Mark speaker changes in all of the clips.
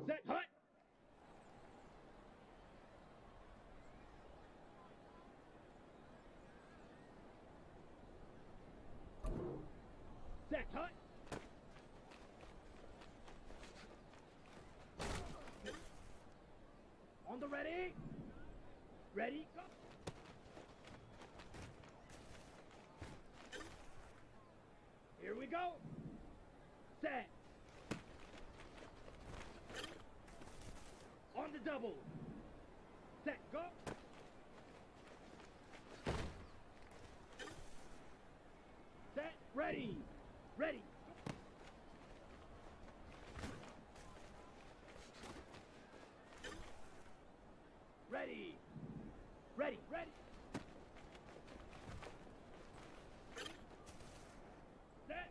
Speaker 1: Set, hut. Set, hut. On the ready. Ready, go. Here we go. Set. On the double. Set, go. Set, ready. Ready. Ready. Ready, ready. Set.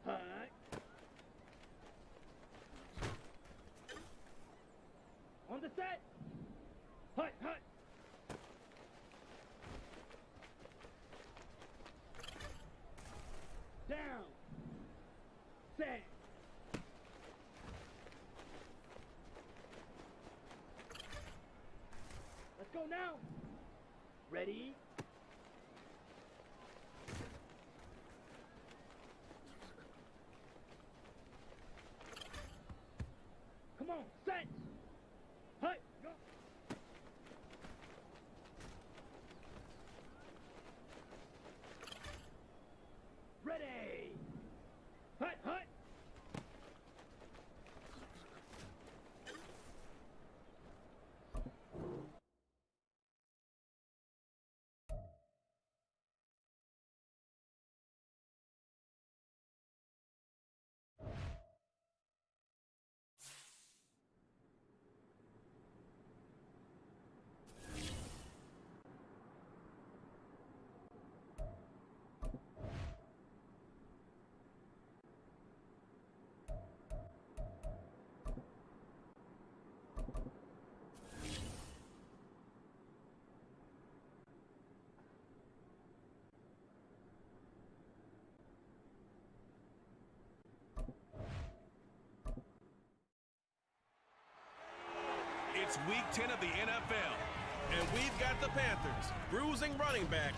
Speaker 1: Hut. On the set. Hut, hut. Down. Set. Let's go now. Ready. Come on, set. Hut, go. Ready. Hut, hut.
Speaker 2: It's week 10 of the NFL, and we've got the Panthers, bruising running back.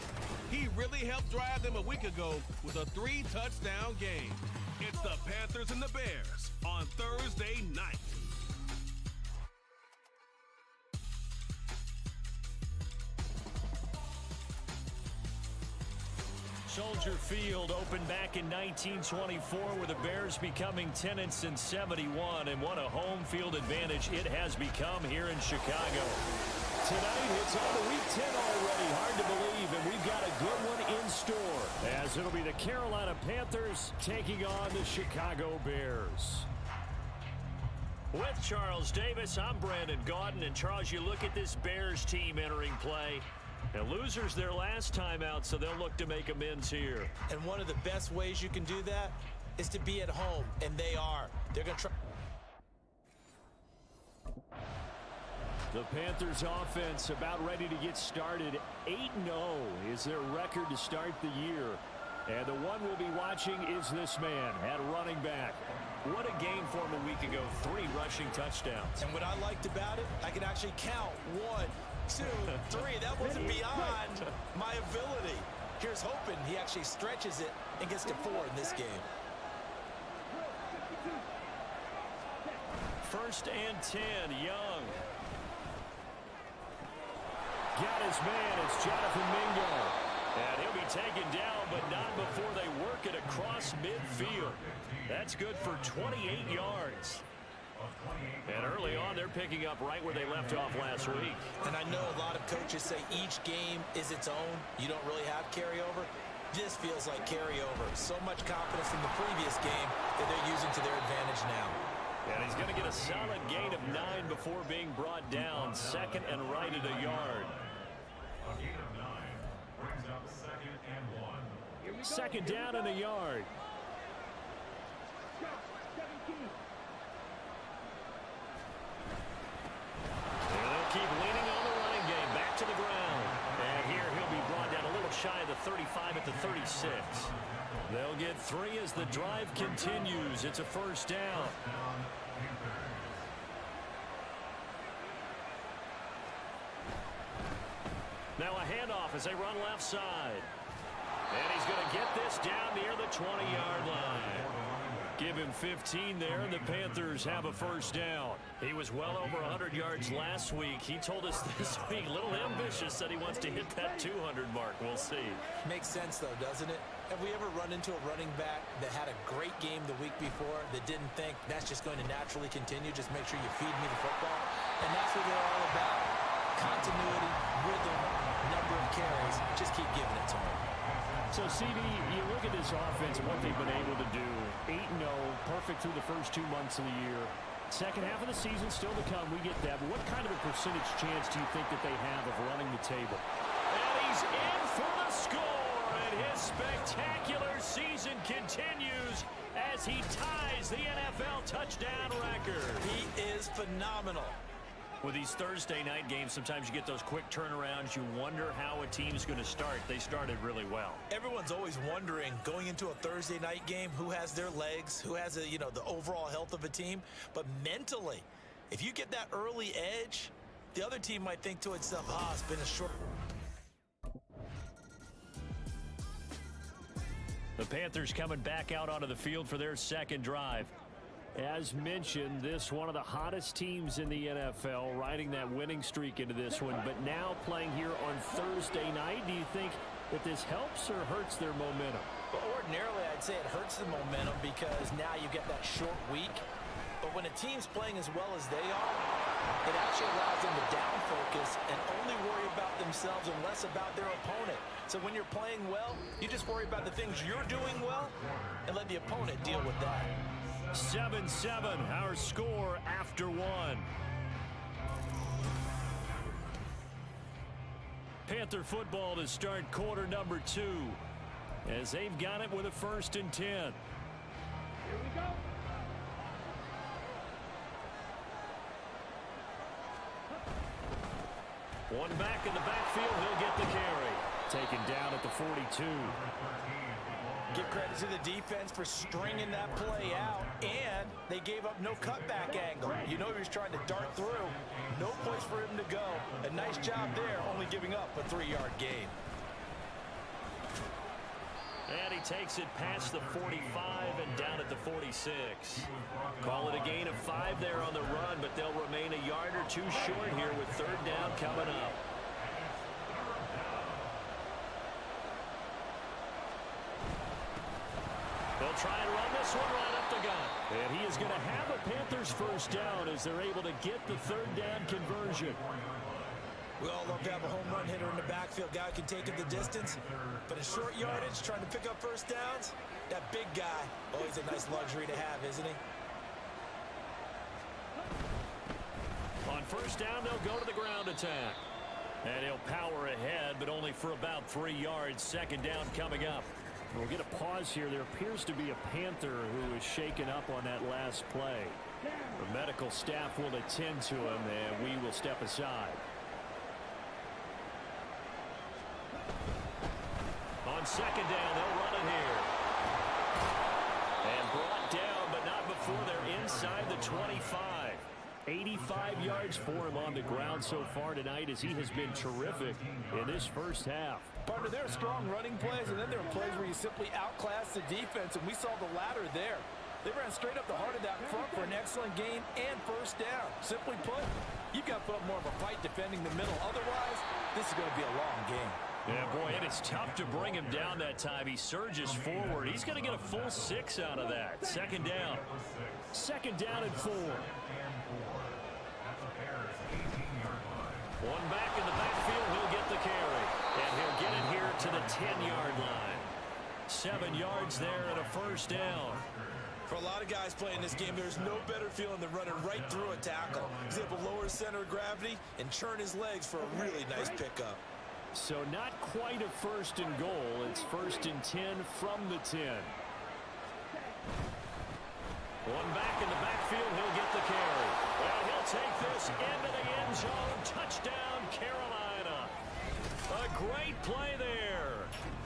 Speaker 2: He really helped drive them a week ago with a 3-touchdown game. It's the Panthers and the Bears on Thursday night.
Speaker 3: Soldier Field opened back in 1924 with the Bears becoming 10-71, and what a home field advantage it has become here in Chicago. Tonight, it's on to week 10 already. Hard to believe, and we've got a good one in store, as it'll be the Carolina Panthers taking on the Chicago Bears. With Charles Davis, I'm Brandon Gaudin, and Charles, you look at this Bears team entering play. And losers their last time out, so they'll look to make amends here.
Speaker 4: And one of the best ways you can do that is to be at home, and they are. They're going to try.
Speaker 3: The Panthers offense about ready to get started. 8-0 is their record to start the year. And the one we'll be watching is this man at running back. What a game for him a week ago. 3 rushing touchdowns.
Speaker 4: And what I liked about it, I could actually count 1, 2, 3. That wasn't beyond my ability. Here's hoping he actually stretches it and gets to 4 in this game.
Speaker 3: 1st and 10, Young. Got his man, it's Jonathan Mingo. And he'll be taken down, but not before they work it across midfield. That's good for 28 yards. And early on, they're picking up right where they left off last week.
Speaker 4: And I know a lot of coaches say each game is its own. You don't really have carryover. This feels like carryover. So much confidence from the previous game that they're using to their advantage now.
Speaker 3: And he's going to get a solid gain of 9 before being brought down. 2nd and right at a yard.
Speaker 5: A gain of 9 brings up 2nd and 1.
Speaker 3: 2nd down and a yard. Keep leaning on the running game. Back to the ground. And here he'll be brought down a little shy of the 35 at the 36. They'll get 3 as the drive continues. It's a 1st down. Now a handoff as they run left side. And he's going to get this down near the 20-yard line. Give him 15 there, and the Panthers have a first down. He was well over 100 yards last week. He told us this week, a little ambitious, said he wants to hit that 200 mark. We'll see.
Speaker 4: Makes sense, though, doesn't it? Have we ever run into a running back that had a great game the week before that didn't think that's just going to naturally continue? Just make sure you feed me the football. And that's what they're all about. Continuity, rhythm, number of carries. Just keep giving it to them.
Speaker 3: So, CD, you look at this offense and what they've been able to do. 8-0, perfect through the first 2 months of the year. Second half of the season still to come. We get that. But what kind of a percentage chance do you think that they have of running the table? And he's in for the score. And his spectacular season continues as he ties the NFL touchdown record.
Speaker 4: He is phenomenal.
Speaker 3: With these Thursday night games, sometimes you get those quick turnarounds. You wonder how a team's going to start. They started really well.
Speaker 4: Everyone's always wondering, going into a Thursday night game, who has their legs, who has the overall health of a team. But mentally, if you get that early edge, the other team might think to itself, it's been a short.
Speaker 3: The Panthers coming back out onto the field for their second drive. As mentioned, this one of the hottest teams in the NFL, riding that winning streak into this one, but now playing here on Thursday night. Do you think that this helps or hurts their momentum?
Speaker 4: Well, ordinarily, I'd say it hurts the momentum because now you get that short week. But when a team's playing as well as they are, it actually allows them to down focus and only worry about themselves and less about their opponent. So when you're playing well, you just worry about the things you're doing well and let the opponent deal with that.
Speaker 3: 7-7, our score after one. Panther football to start quarter number 2 as they've got it with a 1st and 10.
Speaker 1: Here we go.
Speaker 3: One back in the backfield, he'll get the carry. Taken down at the 42.
Speaker 4: Give credit to the defense for stringing that play out, and they gave up no cutback angle. You know he was trying to dart through. No place for him to go. A nice job there, only giving up a 3-yard gain.
Speaker 3: And he takes it past the 45 and down at the 46. Call it a gain of 5 there on the run, but they'll remain a yard or two short here with 3rd down coming up. They'll try and run this one right up the gut. And he is going to have a Panthers 1st down as they're able to get the 3rd down conversion.
Speaker 4: We all love to have a home run hitter in the backfield. Guy can take it the distance. But in short yardage, trying to pick up 1st downs, that big guy, always a nice luxury to have, isn't he?
Speaker 3: On 1st down, they'll go to the ground attack. And he'll power ahead, but only for about 3 yards. 2nd down coming up. We'll get a pause here. There appears to be a Panther who is shaken up on that last play. The medical staff will attend to him, and we will step aside. On 2nd down, they'll run it here. And brought down, but not before they're inside the 25. 85 yards for him on the ground so far tonight as he has been terrific in this 1st half.
Speaker 4: Partner, there are strong running plays, and then there are plays where you simply outclass the defense, and we saw the latter there. They ran straight up the heart of that front for an excellent gain and 1st down. Simply put, you've got to put up more of a fight defending the middle. Otherwise, this is going to be a long game.
Speaker 3: Yeah, boy, it is tough to bring him down that time. He surges forward. He's going to get a full 6 out of that. 2nd down. 2nd down and 4. One back in the backfield, he'll get the carry. And he'll get it here to the 10-yard line. 7 yards there and a 1st down.
Speaker 4: For a lot of guys playing this game, there's no better feeling than running right through a tackle. He's able to lower his center of gravity and churn his legs for a really nice pickup.
Speaker 3: So not quite a 1st and goal. It's 1st and 10 from the 10. One back in the backfield, he'll get the carry. Well, he'll take this into the end zone. Touchdown, Carolina. A great play there.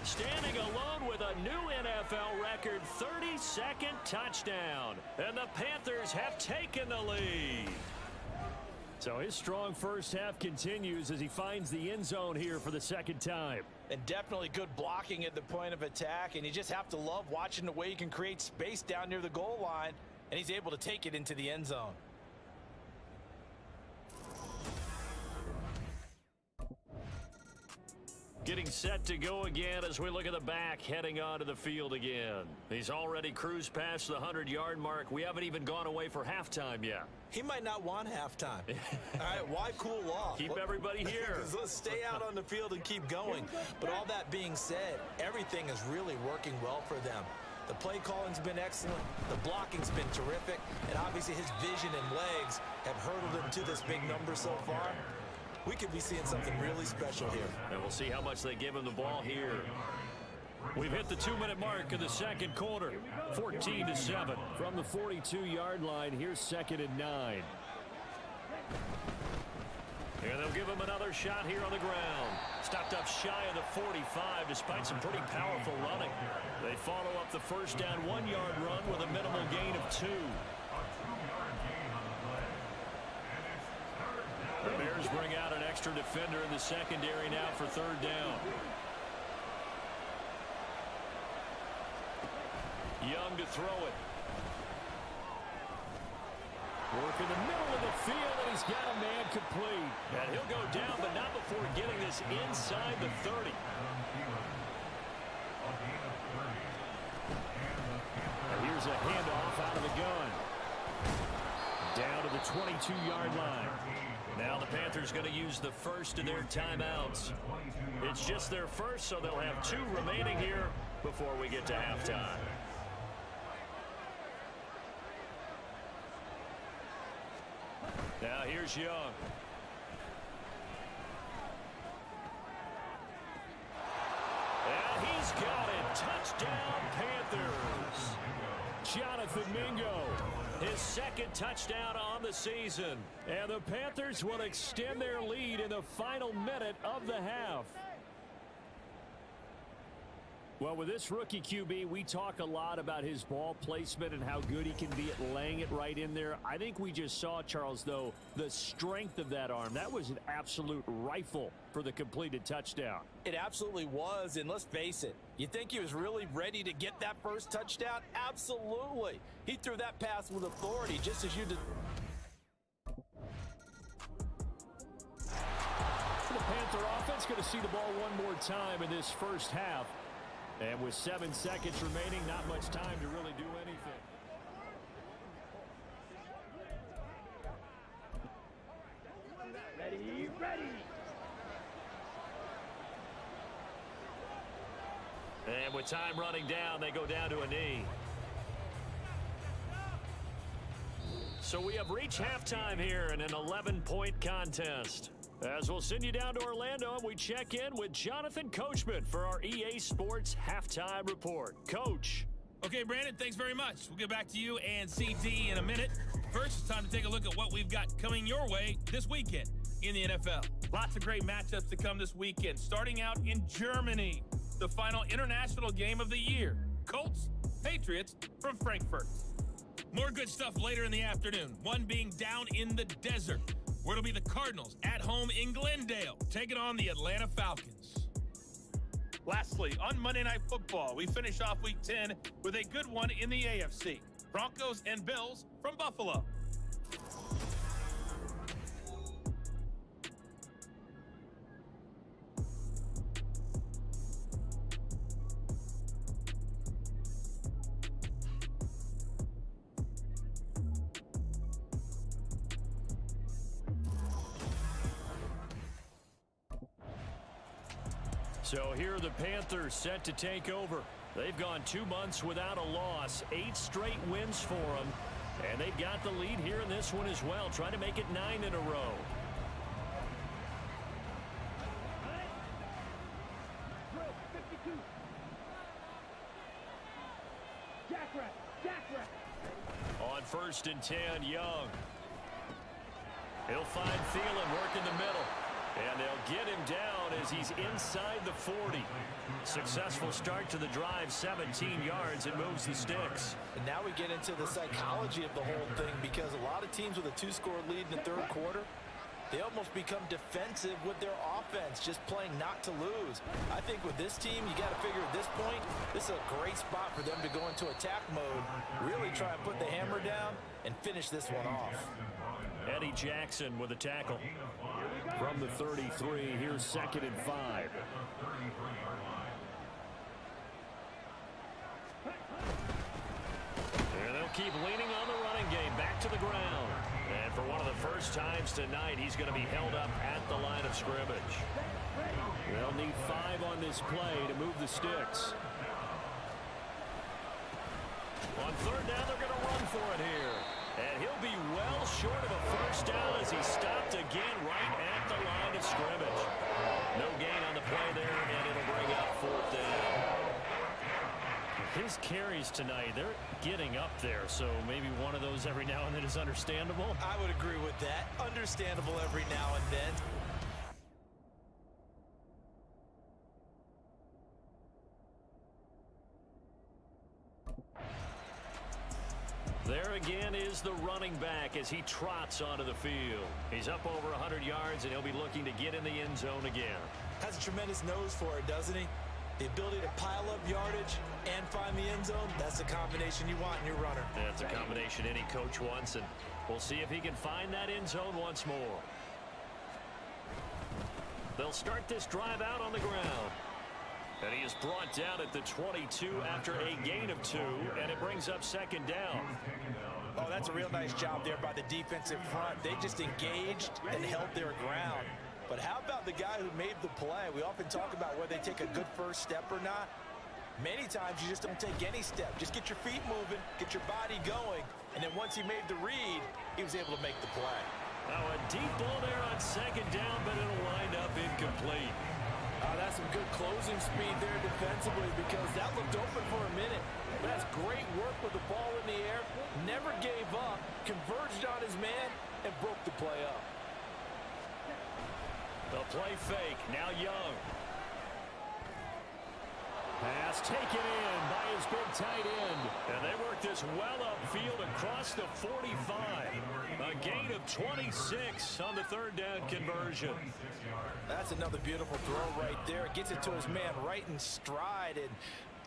Speaker 3: Standing alone with a new NFL record 32nd touchdown. And the Panthers have taken the lead. So his strong first half continues as he finds the end zone here for the second time.
Speaker 4: And definitely good blocking at the point of attack, and you just have to love watching the way he can create space down near the goal line, and he's able to take it into the end zone.
Speaker 3: Getting set to go again as we look at the back, heading onto the field again. He's already cruised past the 100-yard mark. We haven't even gone away for halftime yet.
Speaker 4: He might not want halftime. All right, why cool off?
Speaker 3: Keep everybody here.
Speaker 4: Let's stay out on the field and keep going. But all that being said, everything is really working well for them. The play calling's been excellent, the blocking's been terrific, and obviously his vision and legs have hurdled him to this big number so far. We could be seeing something really special here.
Speaker 3: And we'll see how much they give him the ball here. We've hit the 2-minute mark of the second quarter. 14-7 from the 42-yard line. Here's 2nd and 9. And they'll give him another shot here on the ground. Stopped up shy of the 45 despite some pretty powerful running. They follow up the first down 1-yard run with a minimal gain of 2. The Bears bring out an extra defender in the secondary now for 3rd down. Young to throw it. Work in the middle of the field, and he's got a man complete. And he'll go down, but not before getting this inside the 30. And here's a handoff out of the gun. Down to the 22-yard line. Now the Panthers going to use the first of their timeouts. It's just their first, so they'll have 2 remaining here before we get to halftime. Now here's Young. And he's got it. Touchdown, Panthers. Jonathan Mingo. His 2nd touchdown on the season. And the Panthers will extend their lead in the final minute of the half. Well, with this rookie QB, we talk a lot about his ball placement and how good he can be at laying it right in there. I think we just saw, Charles, though, the strength of that arm. That was an absolute rifle for the completed touchdown.
Speaker 4: It absolutely was, and let's face it, you think he was really ready to get that first touchdown? Absolutely. He threw that pass with authority, just as you did.
Speaker 3: The Panther offense going to see the ball one more time in this first half. And with 7 seconds remaining, not much time to really do anything.
Speaker 1: Ready, ready.
Speaker 3: And with time running down, they go down to a knee. So we have reached halftime here in an 11-point contest. As we'll send you down to Orlando, and we check in with Jonathan Coachman for our EA Sports Halftime Report. Coach.
Speaker 6: Okay, Brandon, thanks very much. We'll get back to you and CT in a minute. First, it's time to take a look at what we've got coming your way this weekend in the NFL. Lots of great matchups to come this weekend, starting out in Germany, the final international game of the year. Colts, Patriots from Frankfurt. More good stuff later in the afternoon, one being down in the desert, where it'll be the Cardinals at home in Glendale, taking on the Atlanta Falcons. Lastly, on Monday Night Football, we finish off Week 10 with a good one in the AFC. Broncos and Bills from Buffalo.
Speaker 3: So here are the Panthers set to take over. They've gone 2 months without a loss, 8 straight wins for them. And they've got the lead here in this one as well, trying to make it 9 in a row. On 1st and 10, Young. He'll find Thielen working the middle. And they'll get him down as he's inside the 40. Successful start to the drive, 17 yards, and moves the sticks.
Speaker 4: And now we get into the psychology of the whole thing, because a lot of teams with a 2-score lead in the 3rd quarter, they almost become defensive with their offense, just playing not to lose. I think with this team, you got to figure at this point, this is a great spot for them to go into attack mode, really try and put the hammer down and finish this one off.
Speaker 3: Eddie Jackson with a tackle. From the 33, here's 2nd and 5. And they'll keep leaning on the running game, back to the ground. And for one of the first times tonight, he's going to be held up at the line of scrimmage. They'll need 5 on this play to move the sticks. On 3rd down, they're going to run for it here. And he'll be well short of a first down as he's stopped again right at the line of scrimmage. No gain on the play there, and it'll bring up 4th down. His carries tonight, they're getting up there, so maybe one of those every now and then is understandable.
Speaker 4: I would agree with that. Understandable every now and then.
Speaker 3: There again is the running back as he trots onto the field. He's up over 100 yards, and he'll be looking to get in the end zone again.
Speaker 4: Has a tremendous nose for it, doesn't he? The ability to pile up yardage and find the end zone, that's the combination you want in your runner.
Speaker 3: That's a combination any coach wants, and we'll see if he can find that end zone once more. They'll start this drive out on the ground. And he is brought down at the 22 after a gain of 2, and it brings up 2nd down.
Speaker 4: Oh, that's a real nice job there by the defensive front. They just engaged and held their ground. But how about the guy who made the play? We often talk about whether they take a good first step or not. Many times you just don't take any step. Just get your feet moving, get your body going, and then once he made the read, he was able to make the play.
Speaker 3: Now a deep ball there on 2nd down, but it'll wind up incomplete.
Speaker 4: That's some good closing speed there defensively because that looked open for a minute. But that's great work with the ball in the air. Never gave up, converged on his man, and broke the play up.
Speaker 3: The play fake, now Young. Pass taken in by his big tight end. And they work this well upfield across the 45. A gain of 26 on the 3rd down conversion.
Speaker 4: That's another beautiful throw right there. Gets it to his man right in stride. And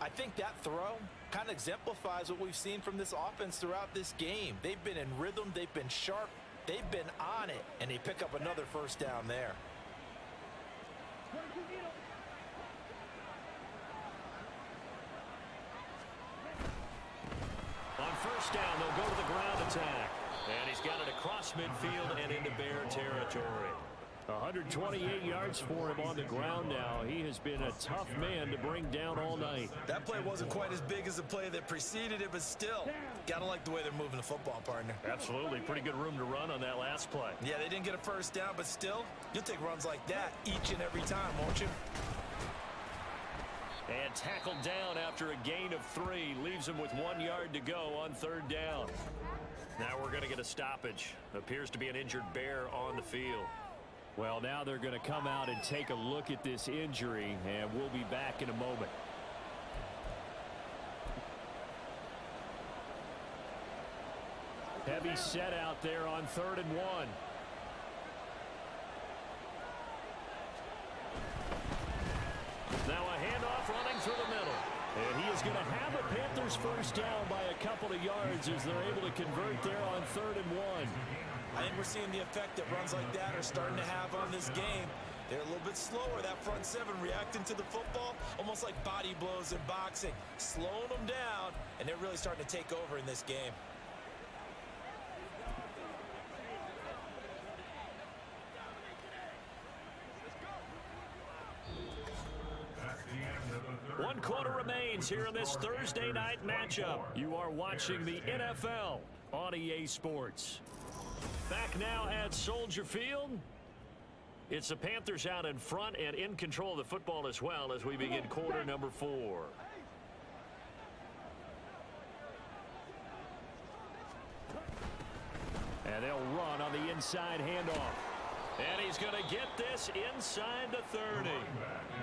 Speaker 4: I think that throw kind of exemplifies what we've seen from this offense throughout this game. They've been in rhythm. They've been sharp. They've been on it. And they pick up another first down there.
Speaker 3: On 1st down, they'll go to the ground attack. And he's got it across midfield and into Bear territory. 128 yards for him on the ground now. He has been a tough man to bring down all night.
Speaker 4: That play wasn't quite as big as the play that preceded it, but still, gotta like the way they're moving the football, partner.
Speaker 3: Absolutely. Pretty good room to run on that last play.
Speaker 4: Yeah, they didn't get a first down, but still, you'll take runs like that each and every time, won't you?
Speaker 3: And tackled down after a gain of 3. Leaves him with 1 yard to go on 3rd down. Now we're going to get a stoppage. Appears to be an injured Bear on the field. Well, now they're going to come out and take a look at this injury, and we'll be back in a moment. Heavy set out there on 3rd and 1. Now a handoff running through the middle. And he is going to have a Panthers first down by a couple of yards as they're able to convert there on 3rd and 1.
Speaker 4: I think we're seeing the effect that runs like that are starting to have on this game. They're a little bit slower, that front 7 reacting to the football, almost like body blows in boxing, slowing them down, and they're really starting to take over in this game.
Speaker 3: One quarter remains here in this Thursday night matchup. You are watching the NFL on EA Sports. Back now at Soldier Field. It's the Panthers out in front and in control of the football as well as we begin quarter number 4. And they'll run on the inside handoff. And he's going to get this inside the 30.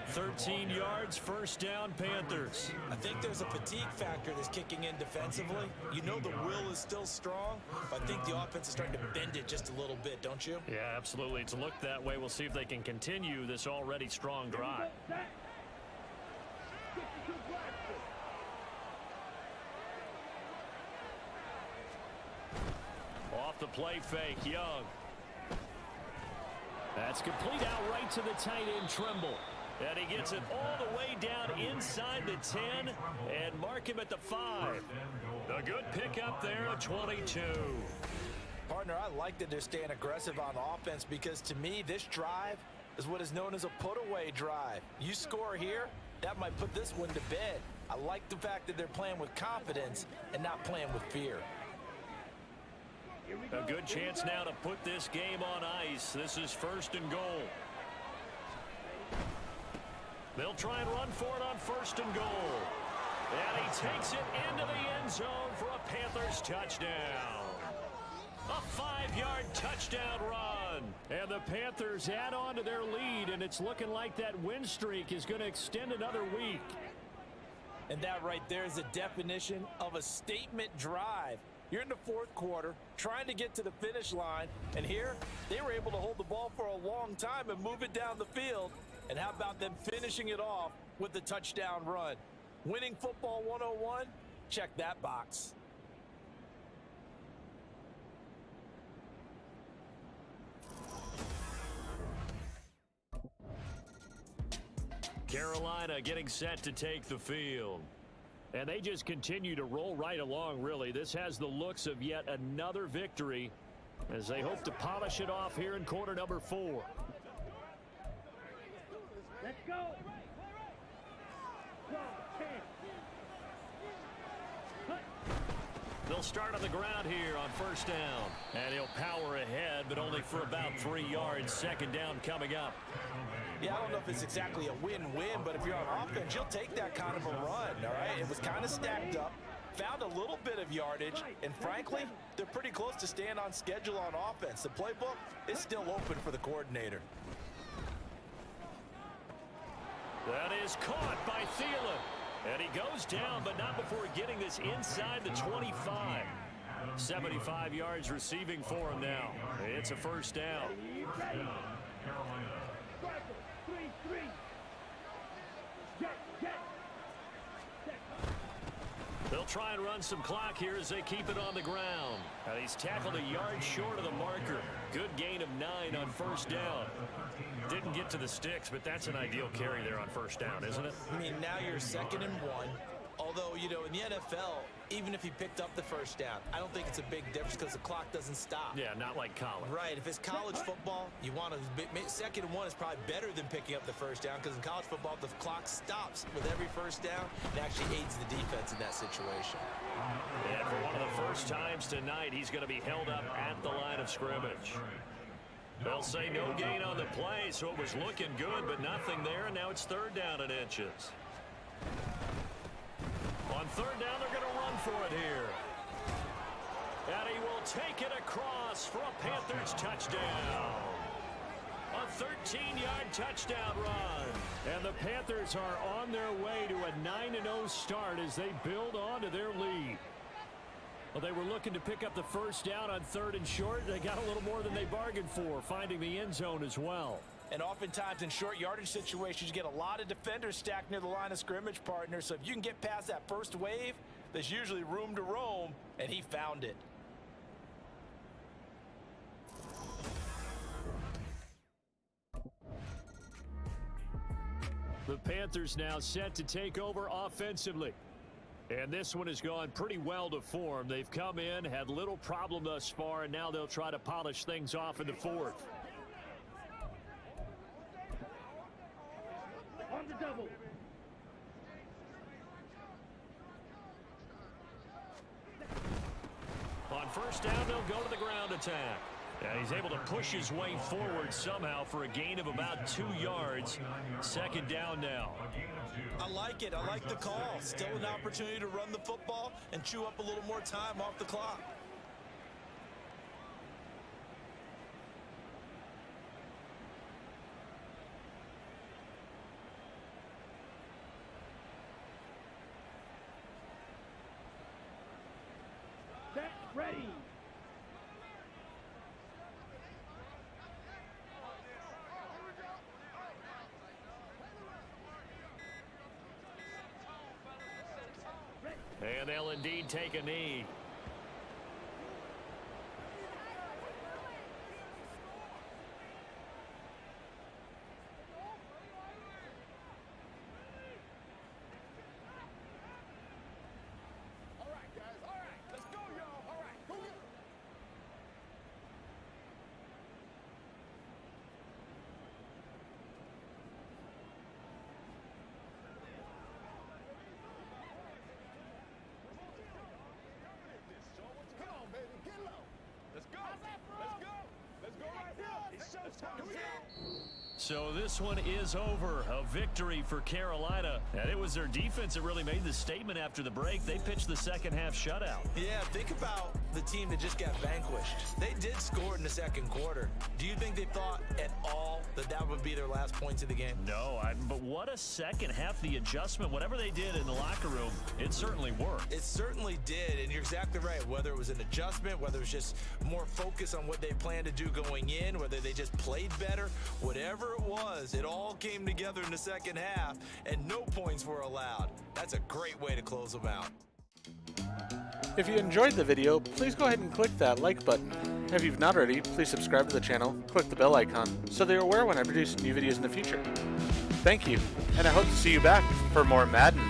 Speaker 3: 13 yards, first down, Panthers.
Speaker 4: I think there's a fatigue factor that's kicking in defensively. You know the will is still strong, but I think the offense is starting to bend it just a little bit, don't you?
Speaker 3: Yeah, absolutely. It's looked that way. We'll see if they can continue this already strong drive. Off the play fake, Young. That's complete out right to the tight end, Trimble. And he gets it all the way down inside the 10 and mark him at the 5. A good pickup there at 22.
Speaker 4: Partner, I like that they're staying aggressive on offense because to me, this drive is what is known as a put-away drive. You score here, that might put this one to bed. I like the fact that they're playing with confidence and not playing with fear.
Speaker 3: A good chance now to put this game on ice. This is first and goal. They'll try and run for it on first and goal. And he takes it into the end zone for a Panthers touchdown. A 5-yard touchdown run. And the Panthers add on to their lead, and it's looking like that win streak is going to extend another week.
Speaker 4: And that right there is the definition of a statement drive. You're in the fourth quarter, trying to get to the finish line, and here they were able to hold the ball for a long time and move it down the field. And how about them finishing it off with the touchdown run? Winning football 101? Check that box.
Speaker 3: Carolina getting set to take the field. And they just continue to roll right along, really. This has the looks of yet another victory as they hope to polish it off here in quarter number 4.
Speaker 1: Let's go.
Speaker 3: They'll start on the ground here on first down. And he'll power ahead, but only for about 3 yards. Second down coming up.
Speaker 4: Yeah, I don't know if it's exactly a win-win, but if you're on offense, you'll take that kind of a run, all right? It was kind of stacked up, found a little bit of yardage, and frankly, they're pretty close to staying on schedule on offense. The playbook is still open for the coordinator.
Speaker 3: That is caught by Thielen. And he goes down, but not before getting this inside the 25. 75 yards receiving for him now. It's a first down. They'll try and run some clock here as they keep it on the ground. And he's tackled a yard short of the marker. Good gain of 9 on first down. Didn't get to the sticks, but that's an ideal carry there on first down, isn't it?
Speaker 4: I mean, now you're 2nd and 1. Although, you know, in the NFL, even if he picked up the first down, I don't think it's a big difference because the clock doesn't stop.
Speaker 3: Yeah, not like college.
Speaker 4: Right. If it's college football, you want to 2nd and 1 is probably better than picking up the first down because in college football, the clock stops with every first down and actually aids the defense in that situation.
Speaker 3: And for one of the first times tonight, he's going to be held up at the line of scrimmage. They'll say no gain on the play, so it was looking good, but nothing there, and now it's 3rd down and inches. On 3rd down, they're going to run for it here. And he will take it across for a Panthers touchdown. A 13-yard touchdown run. And the Panthers are on their way to a 9-0 start as they build on to their lead. Well, they were looking to pick up the first down on 3rd and short. They got a little more than they bargained for, finding the end zone as well.
Speaker 4: And oftentimes in short yardage situations, you get a lot of defenders stacked near the line of scrimmage, partner. So if you can get past that first wave, there's usually room to roam, and he found it.
Speaker 3: The Panthers now set to take over offensively. And this one has gone pretty well to form. They've come in, had little problem thus far, and now they'll try to polish things off in the 4th.
Speaker 1: On the double.
Speaker 3: On first down, they'll go to the ground attack. And he's able to push his way forward somehow for a gain of about 2 yards. 2nd down now.
Speaker 4: I like it. I like the call. Still an opportunity to run the football and chew up a little more time off the clock.
Speaker 1: Ready.
Speaker 3: And they'll indeed take a knee. So this one is over. A victory for Carolina. And it was their defense that really made the statement after the break. They pitched the second half shutout.
Speaker 4: Yeah, think about the team that just got vanquished. They did score in the second quarter. Do you think they thought at all that that would be their last points of the game?
Speaker 3: No, but what a second half. The adjustment, whatever they did in the locker room, it certainly worked.
Speaker 4: It certainly did, and you're exactly right. Whether it was an adjustment, whether it was just more focus on what they planned to do going in, whether they just played better, whatever it was, it all came together in the second half, and no points were allowed. That's a great way to close them out.
Speaker 7: If you enjoyed the video, please go ahead and click that like button. If you've not already, please subscribe to the channel, click the bell icon, so that you're aware when I produce new videos in the future. Thank you, and I hope to see you back for more Madden.